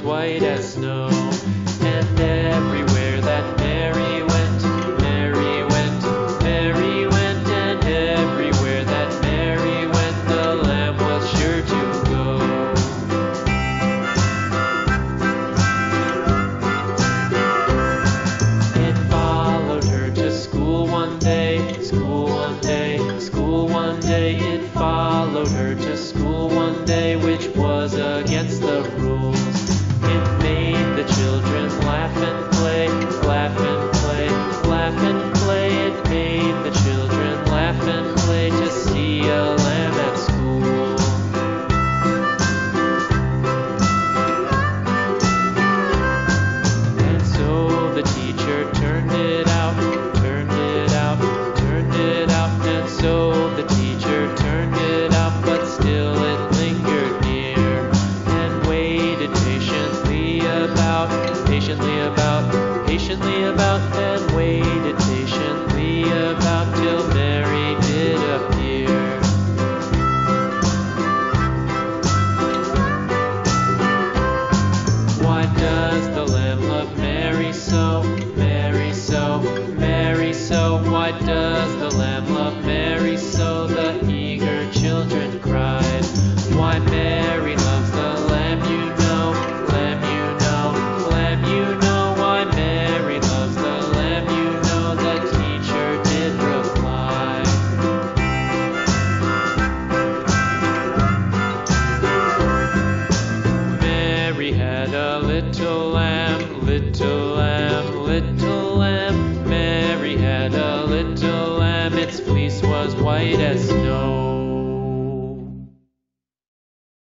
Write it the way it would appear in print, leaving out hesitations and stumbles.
was white as snow. And everywhere that Mary went, Mary went, Mary went, and everywhere that Mary went, the lamb was sure to go. It followed her to school one day, school one day, school one day. It followed her to school one day, which was against the rules. It made the children laugh and play, laugh and play, laugh and play. It made the children laugh and play to see a lamb at school. And so the teacher turned it out, turned it out, turned it out. And so the teacher turned it out, but still it lingered near and waited patiently about, and waited patiently about till Mary did appear. Why does the lamb love Mary so, Mary so, Mary so? Why does the lamb love Mary so? The eager children cried. Why Mary loves the lamb, you know, lamb, you know, lamb, you know. Why Mary loves the lamb, you know, the teacher did reply. Mary had a little lamb, little lamb, little lamb. Mary had a little lamb, its fleece was white as snow.